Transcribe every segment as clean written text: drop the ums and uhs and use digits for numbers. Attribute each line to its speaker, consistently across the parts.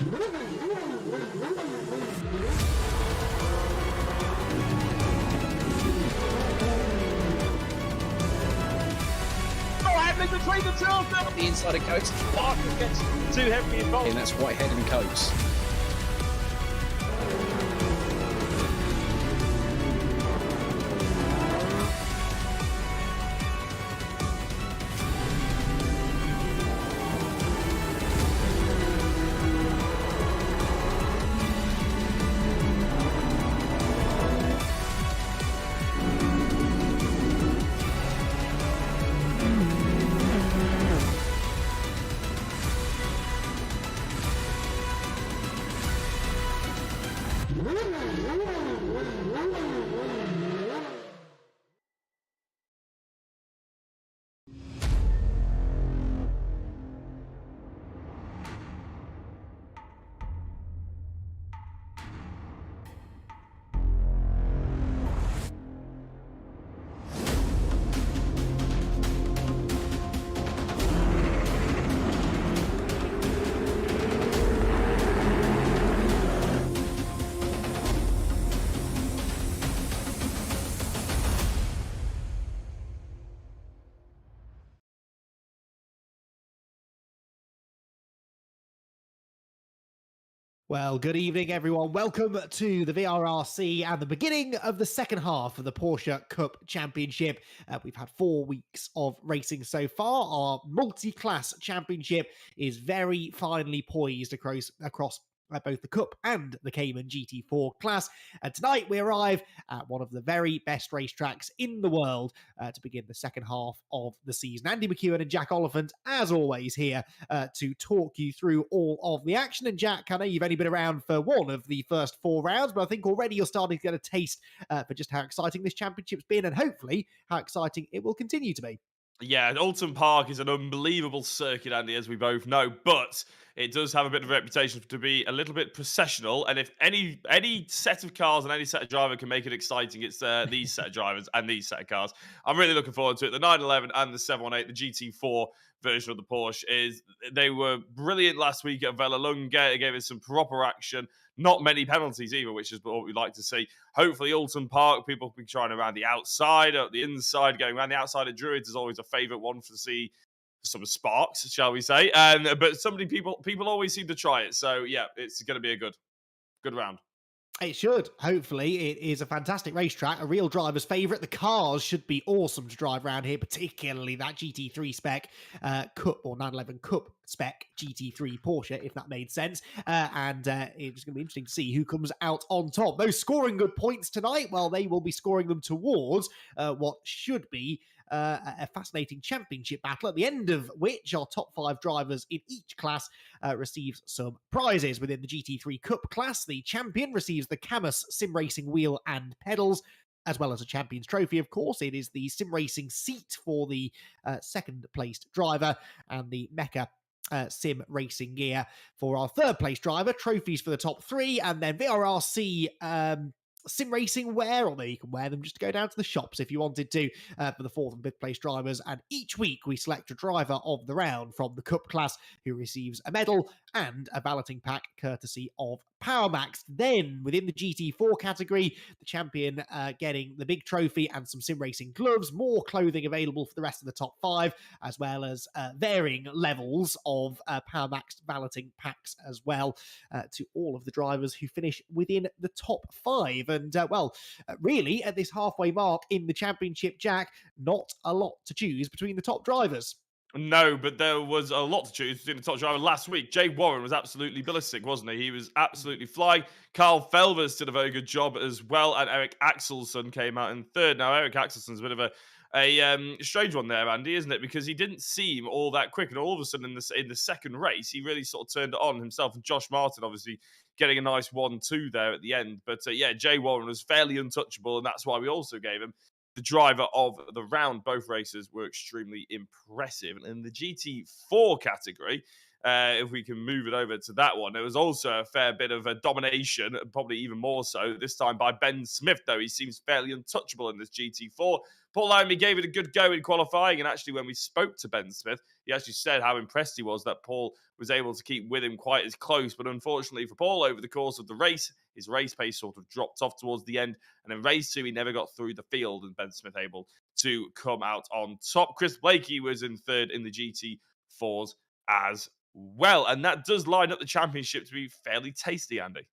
Speaker 1: Between the two of them.
Speaker 2: The inside of Coates.
Speaker 1: Parker gets too heavily involved.
Speaker 2: And that's Whitehead and Coates.
Speaker 3: Well, good evening, everyone. Welcome to the VRRC and the beginning of the second half of the Porsche Cup Championship. We've had 4 weeks of racing so far. Our multi-class championship is very finely poised across both the Cup and the Cayman GT4 class. And tonight we arrive at one of the very best racetracks in the world to begin the second half of the season. Andy McEwen and Jack Oliphant, as always, here to talk you through all of the action. And Jack, I know you've only been around for one of the first 4 rounds, but I think already you're starting to get a taste for just how exciting this championship's been and hopefully how exciting it will continue to be.
Speaker 1: Yeah, Oulton Park is an unbelievable circuit, Andy, as we both know, but it does have a bit of a reputation to be a little bit processional. And if any set of cars and any set of driver can make it exciting, it's these set of drivers and these set of cars. I'm really looking forward to it. The 911 and the 718, the GT4 version of the Porsche, they were brilliant last week at Vallelunga. It gave us some proper action. Not many penalties either, which is what we'd like to see. Hopefully, Oulton Park, people will be trying around the outside, up the inside, going around the outside of Druids is always a favourite one to see some sparks, shall we say. But people always seem to try it. So, yeah, it's going to be a good round.
Speaker 3: It should. Hopefully, it is a fantastic racetrack, a real driver's favourite. The cars should be awesome to drive around here, particularly that GT3 spec Cup or 911 Cup spec GT3 Porsche, if that made sense. And it's going to be interesting to see who comes out on top. Those scoring good points tonight, well, they will be scoring them towards what should be a fascinating championship battle, at the end of which our top 5 drivers in each class receives some prizes. Within the GT3 Cup class, the champion receives the CAMMUS Sim Racing wheel and pedals, as well as a champion's trophy, of course. It is the sim racing seat for the second placed driver, and the Mecha sim racing gear for our third place driver, trophies for the top 3, and then VRRC sim racing wear, although you can wear them just to go down to the shops if you wanted to, for the 4th and 5th place drivers. And each week we select a driver of the round from the Cup class who receives a medal and a balloting pack courtesy of PowerMax. Then within the GT4 category, the champion getting the big trophy and some sim racing gloves, more clothing available for the rest of the top 5, as well as varying levels of PowerMax balloting packs as well to all of the drivers who finish within the top 5. And really at this halfway mark in the championship, Jack, not a lot to choose between the top drivers.
Speaker 1: No, but there was a lot to choose between the top driver last week. Jay Warren was absolutely ballistic, wasn't he? He was absolutely flying. Carl Felvers did a very good job as well, and Eric Axelsson came out in third. Now, Eric Axelsson's a bit of a strange one there, Andy, isn't it? Because he didn't seem all that quick, and all of a sudden in the second race, he really sort of turned it on himself. And Josh Martin, obviously, getting a nice 1-2 there at the end. But Jay Warren was fairly untouchable, and that's why we also gave him the driver of the round. Both races were extremely impressive. And in the GT4 category, if we can move it over to that one. It was also a fair bit of a domination, probably even more so, this time by Ben Smith, though. He seems fairly untouchable in this GT4. Paul Lamy gave it a good go in qualifying, and actually when we spoke to Ben Smith, he actually said how impressed he was that Paul was able to keep with him quite as close. But unfortunately for Paul, over the course of the race, his race pace sort of dropped off towards the end. And in race 2, he never got through the field, and Ben Smith able to come out on top. Chris Blakey was in third in the GT4s as well. And that does line up the championship to be fairly tasty, Andy.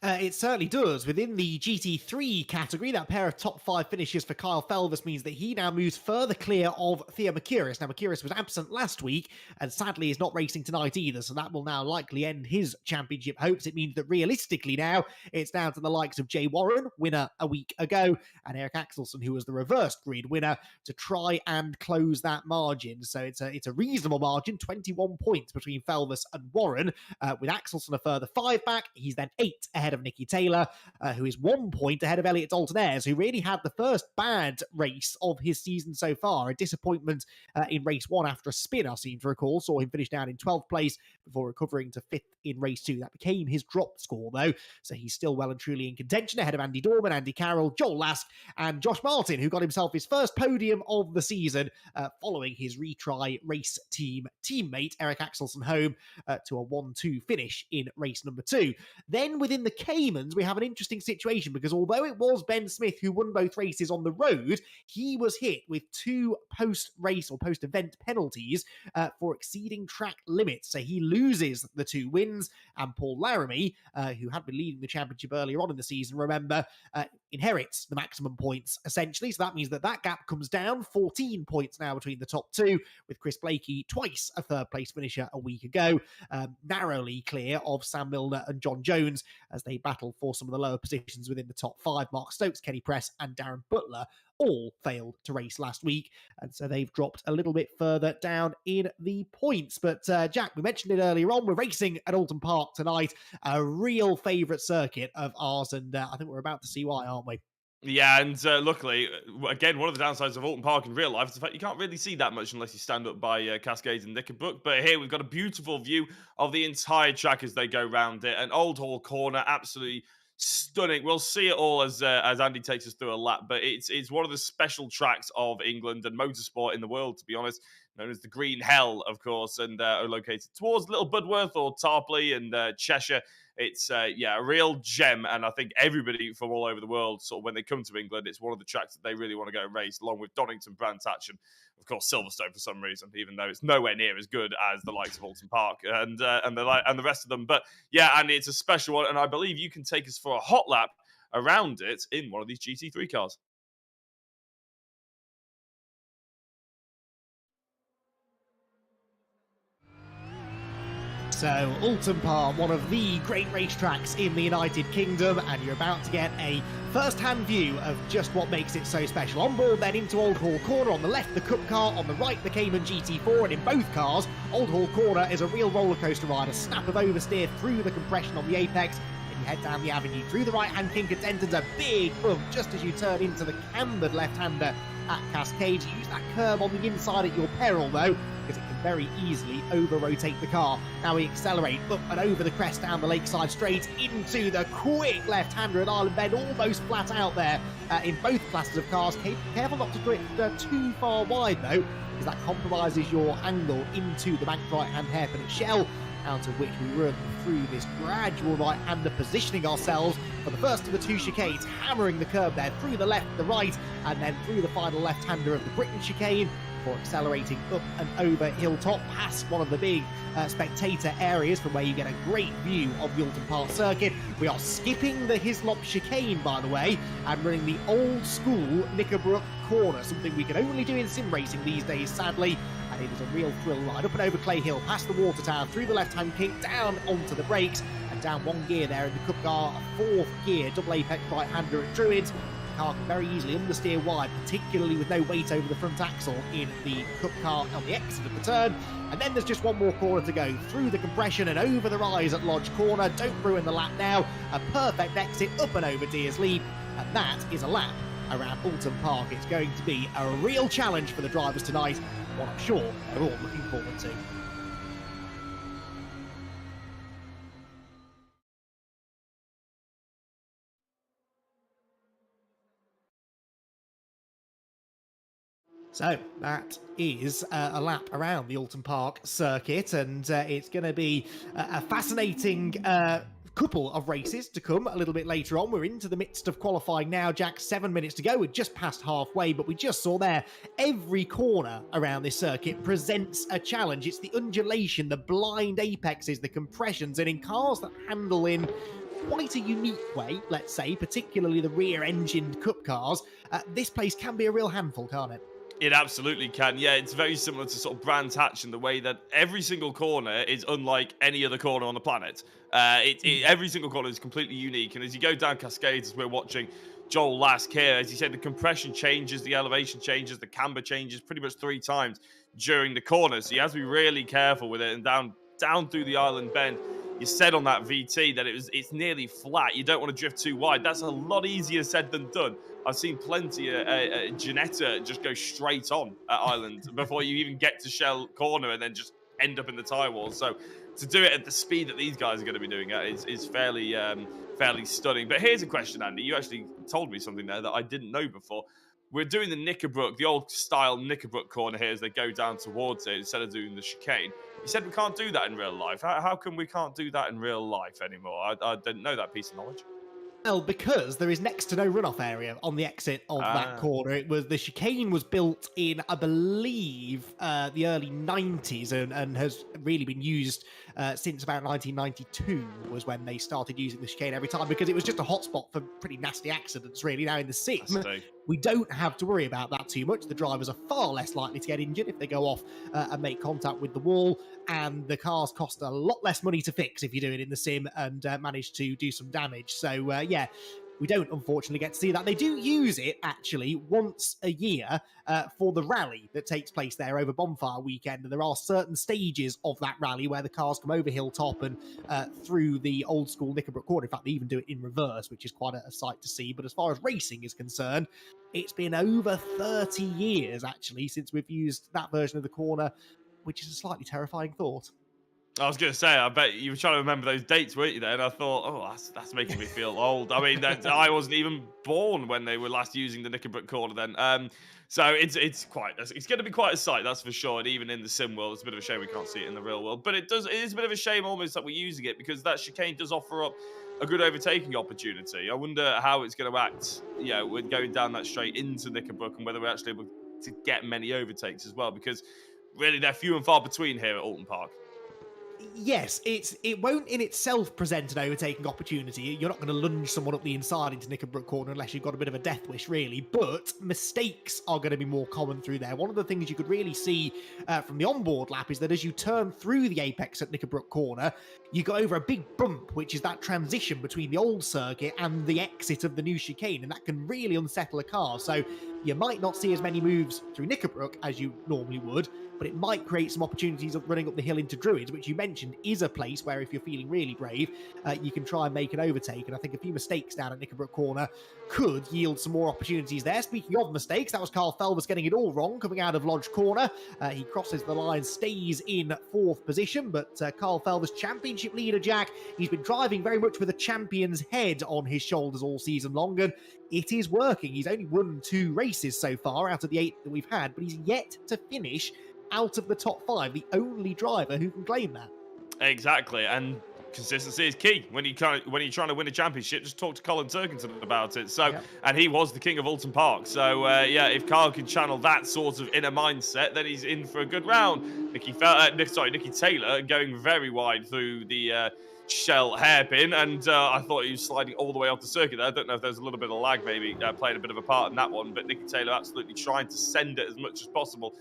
Speaker 3: It certainly does. Within the GT3 category, that pair of top 5 finishes for Kyle Felvis means that he now moves further clear of Theo Mercurius. Now, Mercurius was absent last week and sadly is not racing tonight either, so that will now likely end his championship hopes. It means that realistically now, it's down to the likes of Jay Warren, winner a week ago, and Eric Axelsson, who was the reverse grid winner, to try and close that margin. So it's a reasonable margin, 21 points between Felvis and Warren, with Axelsson a further 5 back. He's then 8 ahead of Nicky Taylor, who is 1 point ahead of Elliot Dalton Ayres, who really had the first bad race of his season so far. A disappointment in race 1 after a spin, I seem to recall. Saw him finish down in 12th place before recovering to 5th in race 2. That became his drop score, though. So he's still well and truly in contention ahead of Andy Dorman, Andy Carroll, Joel Lask, and Josh Martin, who got himself his first podium of the season following his retry race team teammate, Eric Axelsson, home to a 1-2 finish in race number 2. Then within the Caymans, we have an interesting situation because although it was Ben Smith who won both races on the road, he was hit with 2 post-race or post-event penalties for exceeding track limits. So he loses the 2 wins, and Paul Laramie, who had been leading the championship earlier on in the season, remember, inherits the maximum points, essentially. So that means that gap comes down, 14 points now between the top 2, with Chris Blakey, twice a third-place finisher a week ago, narrowly clear of Sam Milner and John Jones as they battle for some of the lower positions within the top 5. Mark Stokes, Kenny Press, and Darren Butler all failed to race last week, and so they've dropped a little bit further down in the points. But Jack, we mentioned it earlier on, we're racing at Oulton Park tonight, a real favourite circuit of ours, and I think we're about to see why, aren't we?
Speaker 1: Yeah, and luckily, again, one of the downsides of Oulton Park in real life is the fact you can't really see that much unless you stand up by Cascades and Knickerbrook. But here we've got a beautiful view of the entire track as they go round it. An Old Hall corner, absolutely stunning. We'll see it all as Andy takes us through a lap, but it's one of the special tracks of England and motorsport in the world, to be honest, known as the Green Hell, of course, and are located towards Little Budworth or Tarpley and Cheshire. It's a real gem, and I think everybody from all over the world, sort of when they come to England, it's one of the tracks that they really want to go and race, along with Donington, Brands Hatch, and of course Silverstone for some reason, even though it's nowhere near as good as the likes of Oulton Park and the rest of them. But yeah, Andy, it's a special one, and I believe you can take us for a hot lap around it in one of these GT3 cars.
Speaker 3: So, Oulton Park, one of the great racetracks in the United Kingdom, and you're about to get a first-hand view of just what makes it so special. On board then into Old Hall Corner, on the left the Cup Car, on the right the Cayman GT4, and in both cars, Old Hall Corner is a real rollercoaster ride, a snap of oversteer through the compression on the apex, and you head down the avenue through the right-hand kink at Denton's, a big bump just as you turn into the cambered left-hander at Cascades. Use that curb on the inside at your peril, though, because it can very easily over-rotate the car. Now we accelerate up and over the crest down the Lakeside Straight into the quick left-hander at Island Bend, almost flat out there in both classes of cars. Careful not to drift too far wide, though, because that compromises your angle into the banked right-hand hairpin at Shell, out of which we run through this gradual right-hander, positioning ourselves for the first of the 2 chicanes, hammering the curb there through the left, the right, and then through the final left-hander of the Britain chicane, before accelerating up and over Hilltop, past one of the big spectator areas from where you get a great view of the Oulton Park circuit. We are skipping the Hislop chicane, by the way, and running the old-school Knickerbrook corner, something we can only do in sim racing these days, sadly. And it is a real thrill ride up and over Clay Hill, past the water tower, through the left-hand kink, down onto the brakes, and down 1 gear there in the Cup Car, a 4th gear double apex right-hander at Druids. The car can very easily understeer wide, particularly with no weight over the front axle in the Cup Car on the exit of the turn. And then there's just 1 more corner to go, through the compression and over the rise at Lodge Corner. Don't ruin the lap now. A perfect exit up and over Deers Leap, and that is a lap around Oulton Park. It's going to be a real challenge for the drivers tonight, what I'm sure they're all looking forward to. So that is a lap around the Oulton Park circuit, and it's going to be a fascinating couple of races to come a little bit later on. We're into the midst of qualifying now, Jack. 7 minutes to go. We're just past halfway, but we just saw there every corner around this circuit presents a challenge. It's the undulation, the blind apexes, the compressions, and in cars that handle in quite a unique way, let's say, particularly the rear-engined cup cars, this place can be a real handful, can't it?
Speaker 1: It absolutely can. Yeah, it's very similar to sort of Brands Hatch in the way that every single corner is unlike any other corner on the planet. Every single corner is completely unique. And as you go down Cascades, as we're watching Joel Lask here, as he said, the compression changes, the elevation changes, the camber changes pretty much 3 times during the corner. So you have to be really careful with it. And down through the island bend, you said on that VT that it's nearly flat. You don't want to drift too wide. That's a lot easier said than done. I've seen plenty of Janetta just go straight on at Island before you even get to Shell Corner and then just end up in the tyre wall. So to do it at the speed that these guys are going to be doing it is fairly stunning. But here's a question, Andy. You actually told me something there that I didn't know before. We're doing the Knickerbrook, the old style Knickerbrook corner here as they go down towards it instead of doing the chicane. You said we can't do that in real life. How come we can't do that in real life anymore? I didn't know that piece of knowledge.
Speaker 3: Well, because there is next to no runoff area on the exit of that corner. The chicane was built in, I believe, the early 90s and has really been used since about 1992 was when they started using the chicane every time, because it was just a hotspot for pretty nasty accidents, really. Now in the sim, we don't have to worry about that too much. The drivers are far less likely to get injured if they go off and make contact with the wall, and the cars cost a lot less money to fix if you do it in the sim and manage to do some damage. So yeah, we don't unfortunately get to see that. They do use it actually once a year for the rally that takes place there over Bonfire Weekend, and there are certain stages of that rally where the cars come over Hilltop and through the old school Knickerbrook corner. In fact, they even do it in reverse, which is quite a sight to see. But as far as racing is concerned, it's been over 30 years actually since we've used that version of the corner, which is a slightly terrifying thought.
Speaker 1: I was going to say, I bet you were trying to remember those dates, weren't you, there? And I thought, oh, that's making me feel old. I mean, I wasn't even born when they were last using the Knickerbrook corner then. So it's going to be quite a sight, that's for sure. And even in the sim world, it's a bit of a shame we can't see it in the real world. But it is a bit of a shame almost that we're using it, because that chicane does offer up a good overtaking opportunity. I wonder how it's going to act, when going down that straight into Knickerbrook, and whether we're actually able to get many overtakes as well, because really they're few and far between here at Oulton Park.
Speaker 3: Yes, it won't in itself present an overtaking opportunity. You're not going to lunge someone up the inside into Knickerbrook corner unless you've got a bit of a death wish, really. But mistakes are going to be more common through there. One of the things you could really see from the onboard lap is that as you turn through the apex at Knickerbrook corner, you go over a big bump, which is that transition between the old circuit and the exit of the new chicane, and that can really unsettle a car. So you might not see as many moves through Knickerbrook as you normally would, but it might create some opportunities of running up the hill into Druids, which you mentioned is a place where if you're feeling really brave, you can try and make an overtake. And I think a few mistakes down at Knickerbrook corner could yield some more opportunities there. Speaking of mistakes, that was Carl Felvers getting it all wrong coming out of Lodge corner. He crosses the line, stays in 4th position, but Carl Felvers, championship leader, Jack, he's been driving very much with a champion's head on his shoulders all season long, and it is working. He's only won 2 races so far out of the 8 that we've had, but he's yet to finish out of the top 5, the only driver who can claim that.
Speaker 1: Exactly, and consistency is key when you're trying to win a championship. Just talk to Colin Turkington about it. So, and he was the king of Oulton Park. So, if Carl can channel that sort of inner mindset, then he's in for a good round. Nicky Taylor going very wide through the Shell hairpin, and I thought he was sliding all the way off the circuit there. I don't know if there's a little bit of lag maybe playing a bit of a part in that one, but Nicky Taylor absolutely trying to send it as much as possible.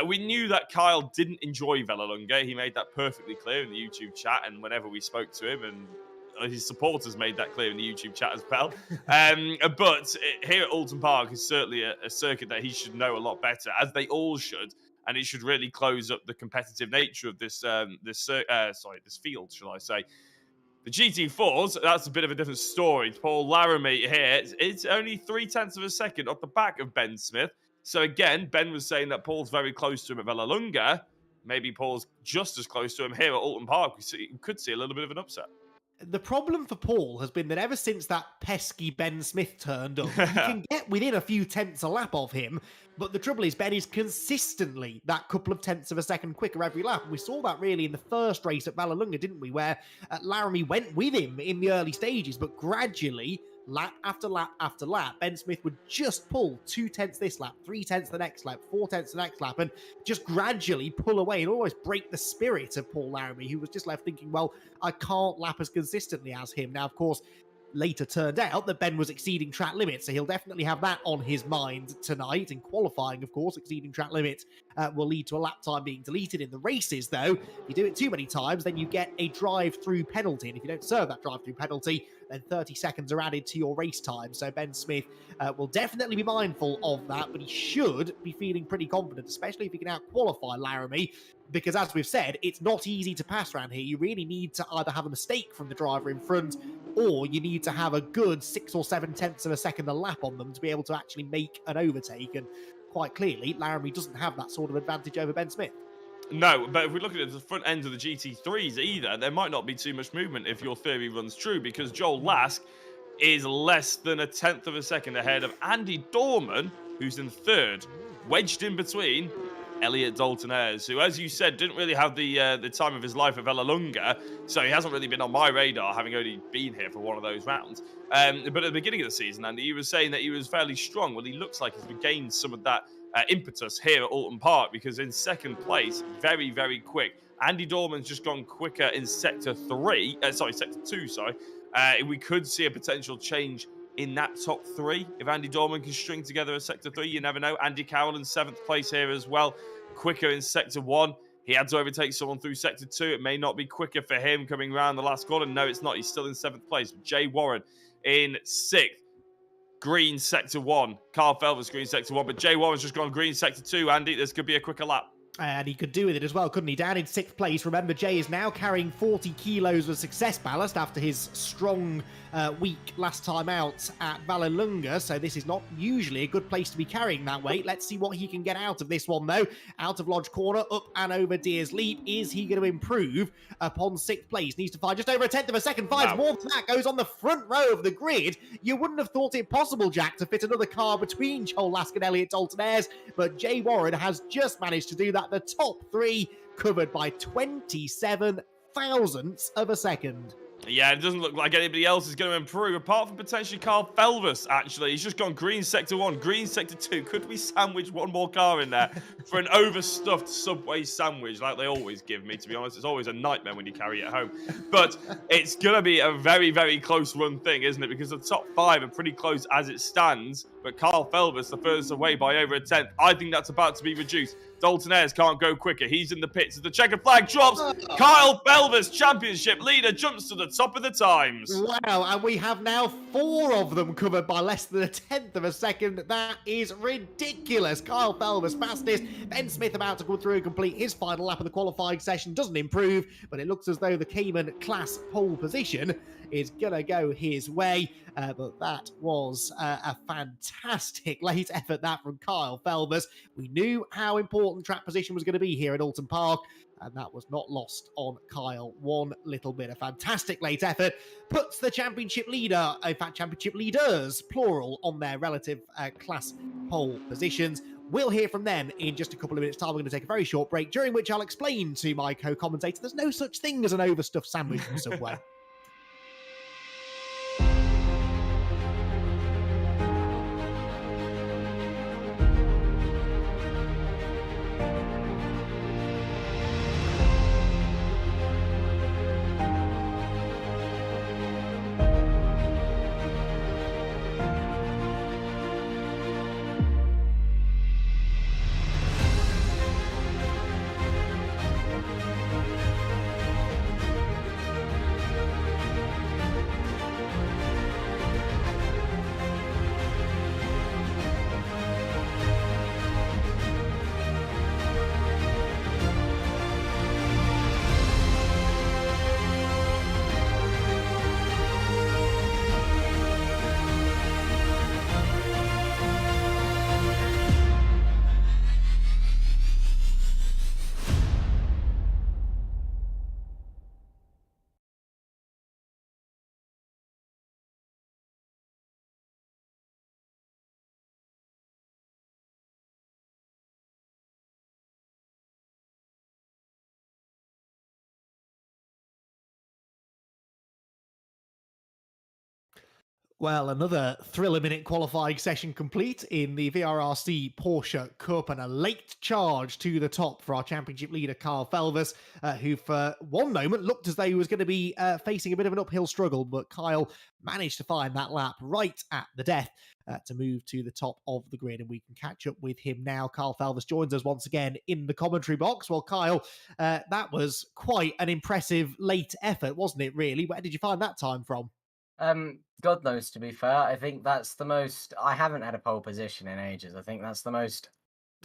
Speaker 1: We knew that Kyle didn't enjoy Vallelunga. He made that perfectly clear in the YouTube chat, and whenever we spoke to him, and his supporters made that clear in the YouTube chat as well. But here at Oulton Park is certainly a circuit that he should know a lot better, as they all should, and it should really close up the competitive nature of this field, shall I say. The GT4s, that's a bit of a different story. Paul Laramie here, it's only 0.3 of a second off the back of Ben Smith. So again, Ben was saying that Paul's very close to him at Vallelunga. Maybe Paul's just as close to him here at Oulton Park. We could see a little bit of an upset.
Speaker 3: The problem for Paul has been that ever since that pesky Ben Smith turned up, you can get within a few tenths a lap of him, but the trouble is Ben is consistently that couple of tenths of a second quicker every lap. And we saw that really in the first race at Vallelunga, didn't we, where Laramie went with him in the early stages, but gradually, lap after lap after lap, Ben Smith would just pull 2 tenths this lap, 3 tenths the next lap, 4 tenths the next lap, and just gradually pull away and almost break the spirit of Paul Laramie, who was just left thinking, well, I can't lap as consistently as him. Now, of course, later turned out that Ben was exceeding track limits, so he'll definitely have that on his mind tonight. In qualifying, of course, exceeding track limits will lead to a lap time being deleted. In the races, though, if you do it too many times, then you get a drive-through penalty, and if you don't serve that drive-through penalty, then 30 seconds are added to your race time. So Ben Smith will definitely be mindful of that, but he should be feeling pretty confident, especially if he can out-qualify Laramie, because as we've said, it's not easy to pass around here. You really need to either have a mistake from the driver in front, or you need to have a good 6 or 7 tenths of a second a lap on them to be able to actually make an overtake. And quite clearly, Laramie doesn't have that sort of advantage over Ben Smith.
Speaker 1: No, but if we look at it at the front end of the GT3s either, there might not be too much movement if your theory runs true, because Joel Lask is less than a tenth of a second ahead of Andy Dorman, who's in third, wedged in between Elliot Dalton-Ayres, who, as you said, didn't really have the time of his life at Vallelunga, so he hasn't really been on my radar, having only been here for one of those rounds. But at the beginning of the season, Andy, he was saying that he was fairly strong. Well, he looks like he's regained some of that impetus here at Oulton Park, because in second place, very, very quick. Andy Dorman's just gone quicker in sector 2, we could see a potential change in that top 3. If Andy Dorman can string together a sector 3, you never know. Andy Carroll in 7th place here as well, quicker in sector 1. He had to overtake someone through sector 2. It may not be quicker for him coming around the last corner. No, it's not. He's still in 7th place. Jay Warren in 6th. Green sector 1. Carl Felvers green sector 1, but Jay Warren's just gone green sector 2. Andy, this could be a quicker lap.
Speaker 3: And he could do with it as well, couldn't he? Down in 6th place. Remember, Jay is now carrying 40 kilos of success ballast after his strong week last time out at Vallelunga. So this is not usually a good place to be carrying that weight. Let's see what he can get out of this one, though. Out of Lodge Corner, up and over Deer's Leap. Is he going to improve upon 6th place? Needs to find just over a tenth of a second. Finds more than that. Goes on the front row of the grid. You wouldn't have thought it possible, Jack, to fit another car between Joel Lask and Elliot Dalton-Ayres, but Jay Warren has just managed to do that. The top 3 covered by 27 thousandths of a second.
Speaker 1: Yeah, it doesn't look like anybody else is going to improve, apart from potentially Carl Felvers, actually. He's just gone green sector 1, green sector 2. Could we sandwich one more car in there for an overstuffed Subway sandwich like they always give me, to be honest? It's always a nightmare when you carry it home. But it's going to be a very, very close run thing, isn't it? Because the top 5 are pretty close as it stands, but Carl Felvers the furthest away by over a tenth. I think that's about to be reduced. Dalton-Ayres can't go quicker. He's in the pits. As the checkered flag drops, Kyle Felvers, championship leader, jumps to the top of the times.
Speaker 3: Wow, and we have now 4 of them covered by less than a tenth of a second. That is ridiculous. Kyle Felvers fastest. Ben Smith about to go through and complete his final lap of the qualifying session. Doesn't improve, but it looks as though the Cayman class pole position is going to go his way. But that was a fantastic late effort, that from Kyle Felvers. We knew how important track position was going to be here at Oulton Park, and that was not lost on Kyle one little bit. A fantastic late effort puts the championship leader, in fact, championship leaders, plural, on their relative class pole positions. We'll hear from them in just a couple of minutes' time. We're going to take a very short break, during which I'll explain to my co-commentator there's no such thing as an overstuffed sandwich from Subway. Well, another thriller-minute qualifying session complete in the VRRC Porsche Cup, and a late charge to the top for our championship leader, Carl Felvers, who for one moment looked as though he was going to be facing a bit of an uphill struggle, but Kyle managed to find that lap right at the death to move to the top of the grid, and we can catch up with him now. Carl Felvers joins us once again in the commentary box. Well, Kyle, that was quite an impressive late effort, wasn't it, really? Where did you find that time from?
Speaker 4: God knows, to be fair. I think that's the most. I haven't had a pole position in ages. I think that's the most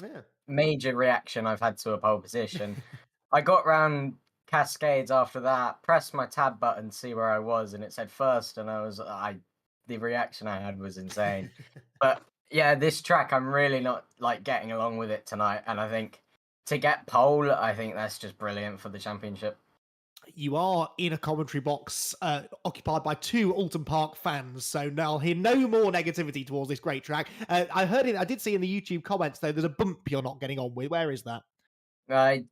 Speaker 3: Yeah.
Speaker 4: major reaction I've had to a pole position. I got round Cascades after that, pressed my tab button to see where I was, and it said first, and the reaction I had was insane. But yeah, this track, I'm really not like getting along with it tonight, and I think to get pole, I think that's just brilliant for the championship.
Speaker 3: You are in a commentary box occupied by two Oulton Park fans, so now I'll hear no more negativity towards this great track. I did see in the YouTube comments, though, there's a bump you're not getting on with. Where is that?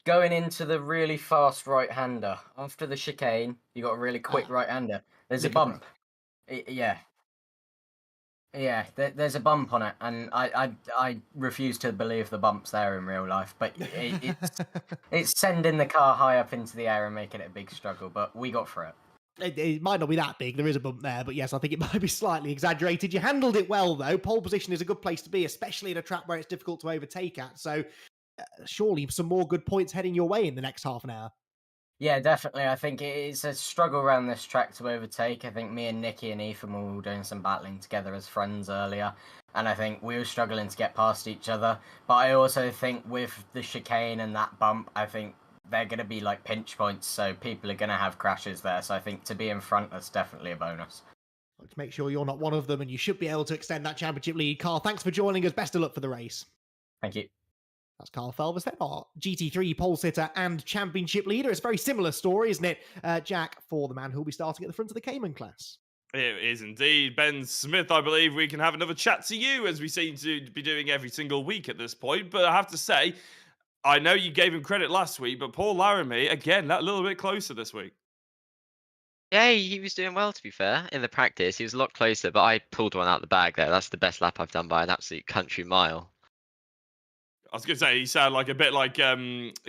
Speaker 4: Going into the really fast right-hander. After the chicane, you got a really quick right-hander. There's a bump. Yeah. Yeah, there's a bump on it, and I refuse to believe the bump's there in real life, but it's sending the car high up into the air and making it a big struggle, but we got through it.
Speaker 3: It might not be that big. There is a bump there, but yes, I think it might be slightly exaggerated. You handled it well, though. Pole position is a good place to be, especially in a track where it's difficult to overtake at. So surely some more good points heading your way in the next half an hour.
Speaker 4: Yeah, definitely. I think it's a struggle around this track to overtake. I think me and Nikki and Ethan were all doing some battling together as friends earlier, and I think we were struggling to get past each other. But I also think with the chicane and that bump, I think they're going to be like pinch points, so people are going to have crashes there. So I think to be in front, that's definitely a bonus.
Speaker 3: Let's make sure you're not one of them, and you should be able to extend that championship lead. Carl, thanks for joining us. Best of luck for the race.
Speaker 4: Thank you.
Speaker 3: That's Carl Felvers, then, our GT3 pole sitter and championship leader. It's a very similar story, isn't it, Jack, for the man who'll be starting at the front of the Cayman class?
Speaker 1: It is indeed. Ben Smith, I believe we can have another chat to you, as we seem to be doing every single week at this point. But I have to say, I know you gave him credit last week, but Paul Laramie, again, that little bit closer this week.
Speaker 5: Yeah, he was doing well, to be fair. In the practice, he was a lot closer, but I pulled one out the bag there. That's the best lap I've done by an absolute country mile.
Speaker 1: I was going to say, he sounded like a bit like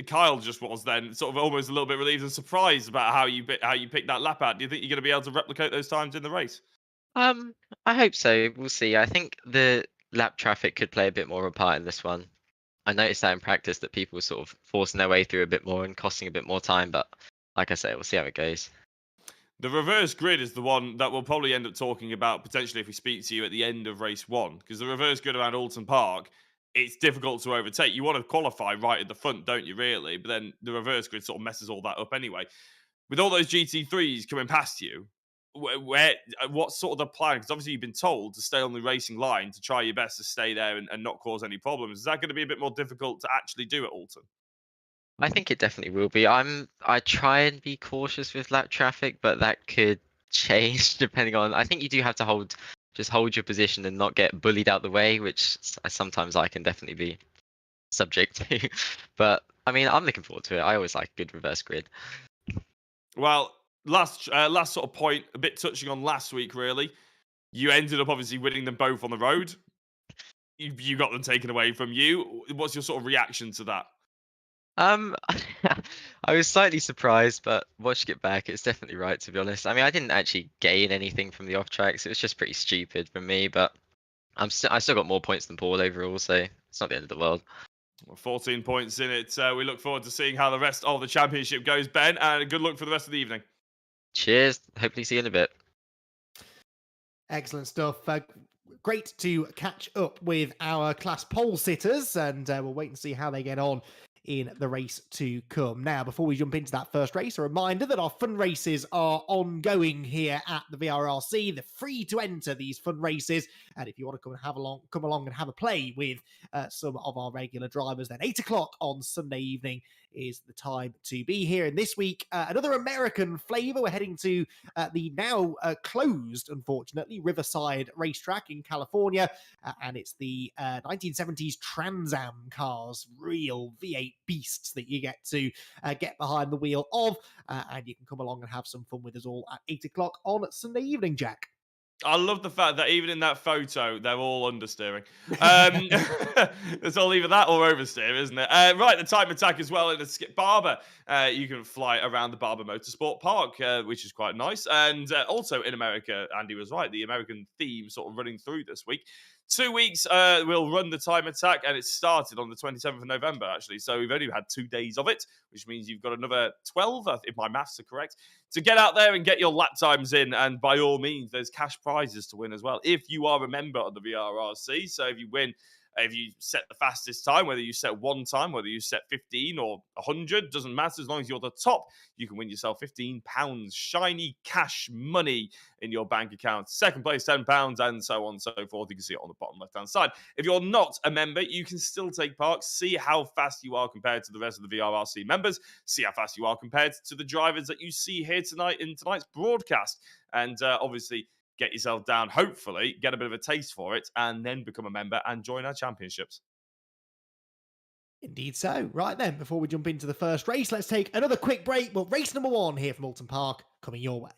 Speaker 1: Kyle just was then, sort of almost a little bit relieved and surprised about how you picked that lap out. Do you think you're going to be able to replicate those times in the race?
Speaker 5: I hope so. We'll see. I think the lap traffic could play a bit more of a part in this one. I noticed that in practice that people were sort of forcing their way through a bit more and costing a bit more time, but like I say, we'll see how it goes.
Speaker 1: The reverse grid is the one that we'll probably end up talking about potentially if we speak to you at the end of race one, because the reverse grid around Oulton Park, it's difficult to overtake. You want to qualify right at the front, don't you, really? But then the reverse grid sort of messes all that up anyway. With all those GT3s coming past you, what's sort of the plan? Because obviously you've been told to stay on the racing line to try your best to stay there and not cause any problems. Is that going to be a bit more difficult to actually do at Oulton?
Speaker 5: I think it definitely will be. I try and be cautious with lap traffic, but that could change depending on. I think you do have to just hold your position and not get bullied out the way, which sometimes I can definitely be subject to. But I mean, I'm looking forward to it. I always like a good reverse grid.
Speaker 1: Well, last sort of point, a bit touching on last week, really. You ended up obviously winning them both on the road. You got them taken away from you. What's your sort of reaction to that?
Speaker 5: I was slightly surprised, but watching it back, it's definitely right, to be honest. I mean, I didn't actually gain anything from the off tracks. It was just pretty stupid for me, but I still got more points than Paul overall, so it's not the end of the world.
Speaker 1: Well, 14 points in it. We look forward to seeing how the rest of the championship goes, Ben, and good luck for the rest of the evening.
Speaker 5: Cheers. Hopefully see you in a bit.
Speaker 3: Excellent stuff. Great to catch up with our class pole sitters, and we'll wait and see how they get on in the race to come. Now, before we jump into that first race, a reminder that our fun races are ongoing here at the VRRC. They're free to enter these fun races, and if you want to come along and have a play with some of our regular drivers, then 8 o'clock on Sunday evening is the time to be here. And this week, another American flavour. We're heading to the now closed, unfortunately, Riverside racetrack in California, and it's the 1970s Trans Am cars, real V8 beasts that you get to get behind the wheel of, and you can come along and have some fun with us all at 8 o'clock on Sunday evening, Jack.
Speaker 1: I love the fact that even in that photo, they're all understeering. It's all either that or oversteer, isn't it? Right, the time attack as well in a Skip Barber. You can fly around the Barber Motorsport Park, which is quite nice. And also in America, Andy was right, the American theme sort of running through this week. 2 weeks, we'll run the time attack, and it started on the 27th of November, actually. So we've only had 2 days of it, which means you've got another 12, if my maths are correct, to get out there and get your lap times in. And by all means, there's cash prizes to win as well if you are a member of the VRRC. So if you win, if you set the fastest time, whether you set one time, whether you set 15 or 100, doesn't matter. As long as you're the top, you can win yourself £15 shiny cash money in your bank account. Second place, £10, and so on and so forth. You can see it on the bottom left-hand side. If you're not a member, you can still take part. See how fast you are compared to the rest of the VRRC members. See how fast you are compared to the drivers that you see here tonight in tonight's broadcast. And obviously, get yourself down, hopefully, get a bit of a taste for it, and then become a member and join our championships.
Speaker 3: Indeed so. Right then, before we jump into the first race, let's take another quick break. But race number 1 here from Oulton Park coming your way.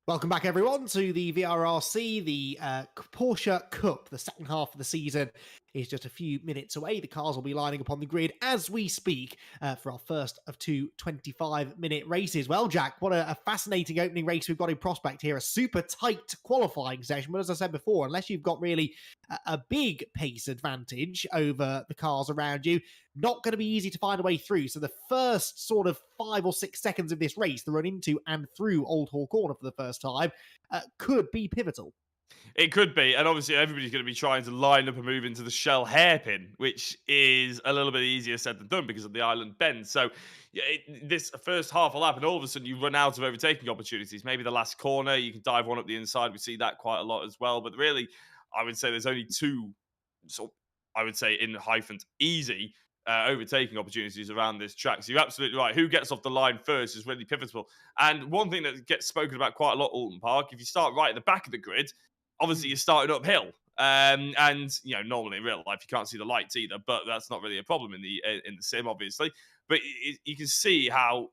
Speaker 3: Welcome back, everyone, to the VRRC, the Porsche Cup. The second half of the season is just a few minutes away. The cars will be lining up on the grid as we speak for our first of 2 25-minute races. Well, Jack, what a fascinating opening race we've got in prospect here. A super tight qualifying session. But as I said before, unless you've got really a big pace advantage over the cars around you, not going to be easy to find a way through. So the first sort of 5 or 6 seconds of this race, the run into and through Old Hall Corner for the first time, could be pivotal.
Speaker 1: It could be, and obviously everybody's going to be trying to line up and move into the Shell hairpin, which is a little bit easier said than done because of the island bend. So this first half will happen, all of a sudden you run out of overtaking opportunities. Maybe the last corner, you can dive one up the inside. We see that quite a lot as well. But really, I would say there's only 2, sort of, I would say in hyphens, easy overtaking opportunities around this track. So you're absolutely right. Who gets off the line first is really pivotal. And one thing that gets spoken about quite a lot, Oulton Park, if you start right at the back of the grid, obviously you're starting uphill. And normally in real life you can't see the lights either, but that's not really a problem in the sim, obviously. But you can see how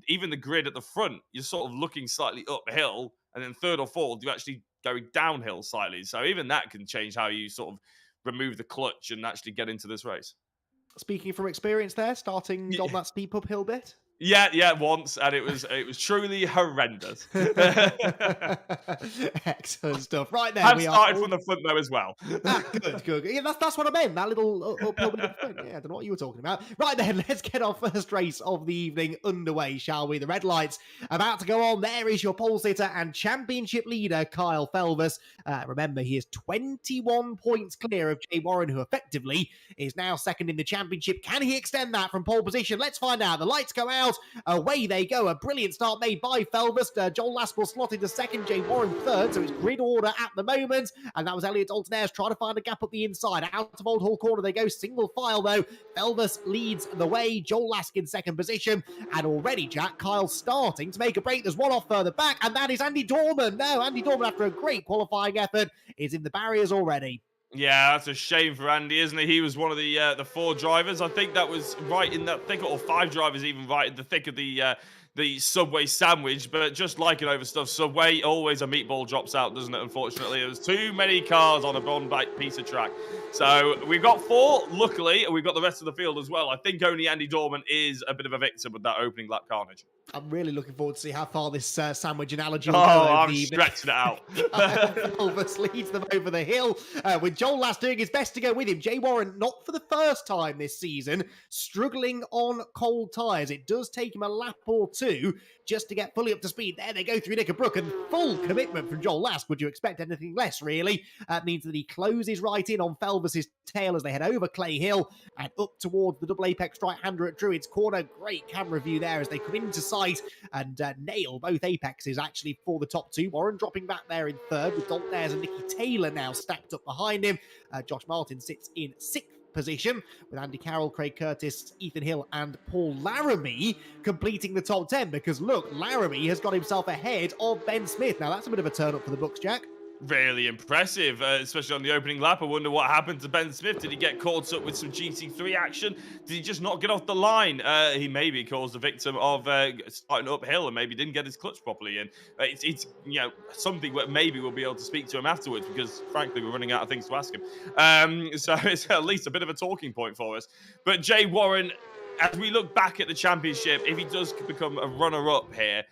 Speaker 1: even the grid at the front, you're sort of looking slightly uphill, and then third or fourth, you're actually going downhill slightly. So even that can change how you sort of remove the clutch and actually get into this race.
Speaker 3: Speaking from experience there, starting on that steep uphill bit?
Speaker 1: Yeah, once, and it was truly horrendous.
Speaker 3: Excellent stuff. Right there,
Speaker 1: I've
Speaker 3: we
Speaker 1: started
Speaker 3: are
Speaker 1: from the front though as well.
Speaker 3: Good. Yeah, that's what I meant. That little uphill bit at the front. Yeah, I don't know what you were talking about. Right then, let's get our first race of the evening underway, shall we? The red lights about to go on. There is your pole sitter and championship leader, Kyle Felvers. Remember, he is 21 points clear of Jay Warren, who effectively is now second in the championship. Can he extend that from pole position? Let's find out. The lights go out. out. Away they go. A brilliant start made by Felvers. Joel Laskell slotted to second, Jay Warren third, so it's grid order at the moment. And that was Elliot Altonaires trying to find a gap up the inside. Out of Old Hall Corner they go, single file though. Felvers leads the way. Joel Lask in second position. And already, Jack, Kyle's starting to make a break. There's one off further back, and that is Andy Dorman. No, Andy Dorman, after a great qualifying effort, is in the barriers already.
Speaker 1: Yeah, that's a shame for Andy, isn't it? He was one of the 4 drivers. I think that was right in that thick, or 5 drivers even right in the thick of the Subway sandwich. But just like an overstuffed Subway, always a meatball drops out, doesn't it? Unfortunately, there's too many cars on a one-bite piece of track. So we've got 4, luckily, and we've got the rest of the field as well. I think only Andy Dorman is a bit of a victim with that opening lap carnage.
Speaker 3: I'm really looking forward to see how far this sandwich analogy will
Speaker 1: Oh,
Speaker 3: go over
Speaker 1: I'm
Speaker 3: the evening.
Speaker 1: stretching it out.
Speaker 3: Elvis leads them over the hill, with Joel Lass doing his best to go with him. Jay Warren, not for the first time this season, struggling on cold tyres. It does take him a lap or 2 just to get fully up to speed. There they go through Knickerbrook, and full commitment from Joel Lask. Would you expect anything less, really? Means that he closes right in on Felvers' tail as they head over Clay Hill and up towards the double apex right-hander at Druids Corner. Great camera view there as they come into sight and nail both apexes actually for the top 2. Warren dropping back there in third, with Dalton Ayres and Nicky Taylor now stacked up behind him. Josh Martin sits in 6th position, with Andy Carroll, Craig Curtis, Ethan Hill and Paul Laramie completing the top 10, because look, Laramie has got himself ahead of Ben Smith. Now that's a bit of a turn up for the books, Jack.
Speaker 1: Really impressive, especially on the opening lap. I wonder what happened to Ben Smith. Did he get caught up with some GT3 action? Did he just not get off the line? He maybe caused the victim of starting uphill and maybe didn't get his clutch properly in. It's something that maybe we'll be able to speak to him afterwards, because frankly we're running out of things to ask him. So it's at least a bit of a talking point for us. But Jay Warren, as we look back at the championship, if he does become a runner-up here,